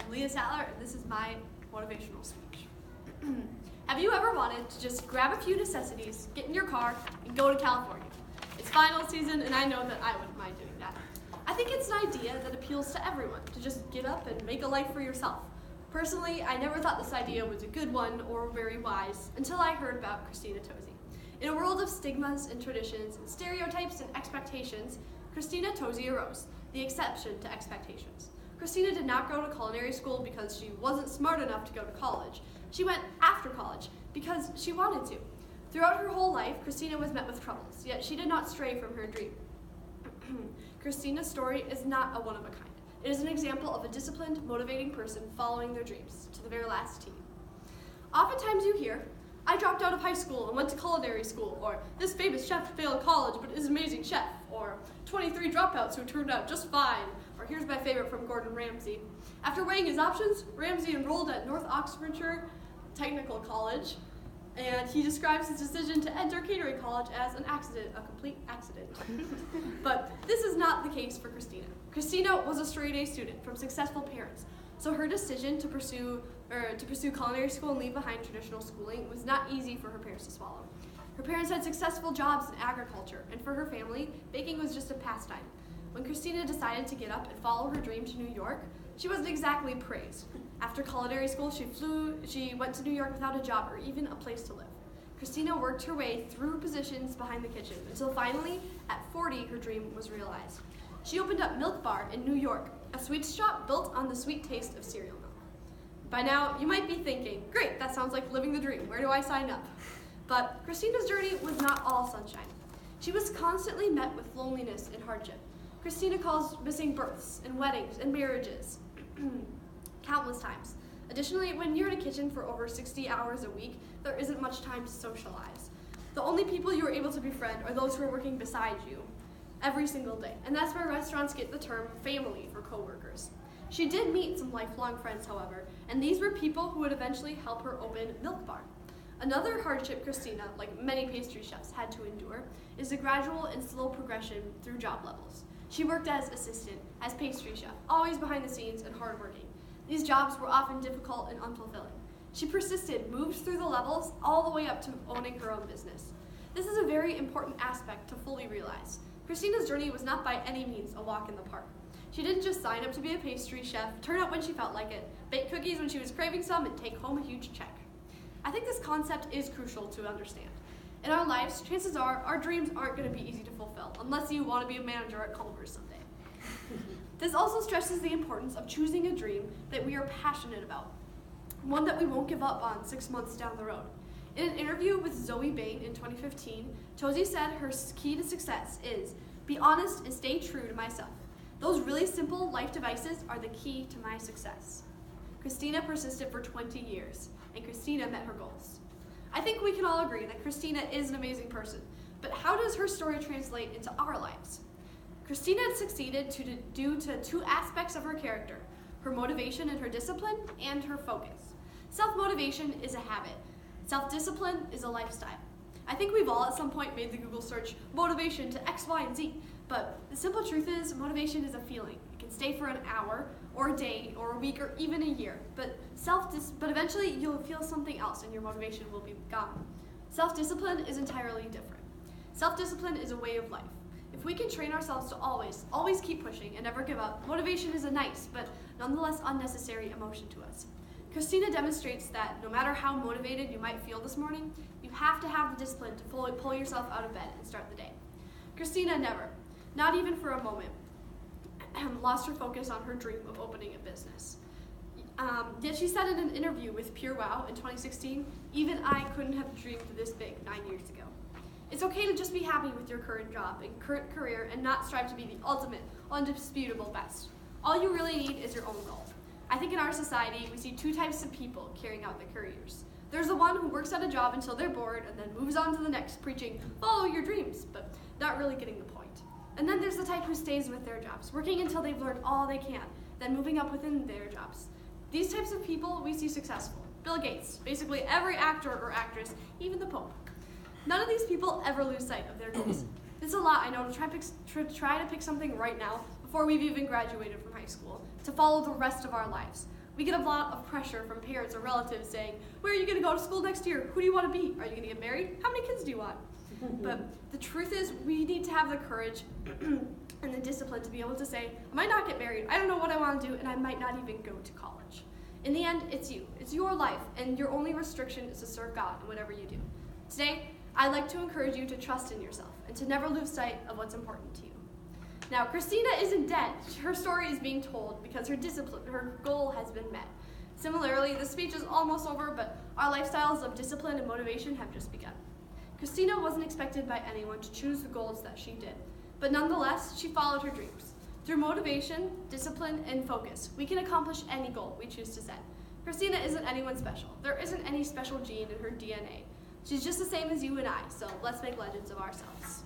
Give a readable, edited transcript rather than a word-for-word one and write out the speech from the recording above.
I'm Leah Sattler, and this is my motivational speech. Have you ever wanted to just grab a few necessities, get in your car, and go to California? It's final season, and I know that I wouldn't mind doing that. I think it's an idea that appeals to everyone, to just get up and make a life for yourself. Personally, I never thought this idea was a good one or very wise until I heard about Christina Tosi. In a world of stigmas and traditions and stereotypes and expectations, Christina Tosi arose, the exception to expectations. Christina did not go to culinary school because she wasn't smart enough to go to college. She went after college because she wanted to. Throughout her whole life, Christina was met with troubles, yet she did not stray from her dream. Christina's story is not a one-of-a-kind. It is an example of a disciplined, motivating person following their dreams to the very last T. Oftentimes you hear, I dropped out of high school and went to culinary school, or this famous chef failed college but is an amazing chef, or 23 dropouts who turned out just fine, or here's my favorite from Gordon Ramsay. After weighing his options, Ramsay enrolled at North Oxfordshire Technical College, and he describes his decision to enter catering college as an accident, a complete accident. But this is not the case for Christina. Christina was a straight-A student from successful parents, so her decision to pursue culinary school and leave behind traditional schooling was not easy for her parents to swallow. Her parents had successful jobs in agriculture, and for her family, baking was just a pastime. When Christina decided to get up and follow her dream to New York, she wasn't exactly praised. After culinary school, she went to New York without a job or even a place to live. Christina worked her way through positions behind the kitchen until finally, at 40, her dream was realized. She opened up Milk Bar in New York, a sweets shop built on the sweet taste of cereal milk. By now, you might be thinking, great, that sounds like living the dream. Where do I sign up? But Christina's journey was not all sunshine. She was constantly met with loneliness and hardship. Christina calls missing births and weddings and marriages countless times. Additionally, when you're in a kitchen for over 60 hours a week, there isn't much time to socialize. The only people you are able to befriend are those who are working beside you every single day, and that's where restaurants get the term family for coworkers. She did meet some lifelong friends, however, and these were people who would eventually help her open Milk Bar. Another hardship Christina, like many pastry chefs, had to endure is the gradual and slow progression through job levels. She worked as assistant, as pastry chef, always behind the scenes and hardworking. These jobs were often difficult and unfulfilling. She persisted, moved through the levels, all the way up to owning her own business. This is a very important aspect to fully realize. Christina's journey was not by any means a walk in the park. She didn't just sign up to be a pastry chef, turn up when she felt like it, bake cookies when she was craving some, and take home a huge check. I think this concept is crucial to understand. In our lives, chances are our dreams aren't going to be easy to fulfill, unless you want to be a manager at Culver's someday. This also stresses the importance of choosing a dream that we are passionate about, one that we won't give up on 6 months down the road. In an interview with Zoe Bain in 2015, Tosi said her key to success is, be honest and stay true to myself. Those really simple life devices are the key to my success. Christina persisted for 20 years, and Christina met her goals. I think we can all agree that Christina is an amazing person, but how does her story translate into our lives? Christina succeeded due to two aspects of her character, her motivation and her discipline, and her focus. Self-motivation is a habit. Self-discipline is a lifestyle. I think we've all at some point made the Google search motivation to X, Y, and Z, but the simple truth is motivation is a feeling. It can stay for an hour, or a day, or a week, or even a year, but eventually you'll feel something else and your motivation will be gone. Self-discipline is entirely different. Self-discipline is a way of life. If we can train ourselves to always keep pushing and never give up, motivation is a nice, but nonetheless unnecessary emotion to us. Christina demonstrates that no matter how motivated you might feel this morning, you have to have the discipline to fully pull yourself out of bed and start the day. Christina never, not even for a moment, lost her focus on her dream of opening a business. Yet she said in an interview with Pure Wow in 2016, even I couldn't have dreamed this big 9 years ago. It's okay to just be happy with your current job and current career and not strive to be the ultimate, undisputable best. All you really need is your own goal. I think in our society, we see two types of people carrying out their careers. There's the one who works at a job until they're bored and then moves on to the next, preaching, follow your dreams, but not really getting the point. And then there's the type who stays with their jobs, working until they've learned all they can, then moving up within their jobs. These types of people we see successful. Bill Gates, basically every actor or actress, even the Pope. None of these people ever lose sight of their goals. It's a lot, I know, to try to pick something right now before we've even graduated from high school, to follow the rest of our lives. We get a lot of pressure from parents or relatives saying, where are you going to go to school next year? Who do you want to be? Are you going to get married? How many kids do you want? But the truth is, we need to have the courage and the discipline to be able to say, I might not get married, I don't know what I want to do, and I might not even go to college. In the end, it's you. It's your life, and your only restriction is to serve God in whatever you do. Today, I'd like to encourage you to trust in yourself and to never lose sight of what's important to you. Now, Christina isn't dead. Her story is being told because her goal has been met. Similarly, the speech is almost over, but our lifestyles of discipline and motivation have just begun. Christina wasn't expected by anyone to choose the goals that she did, but nonetheless, she followed her dreams. Through motivation, discipline, and focus, we can accomplish any goal we choose to set. Christina isn't anyone special. There isn't any special gene in her DNA. She's just the same as you and I, so let's make legends of ourselves.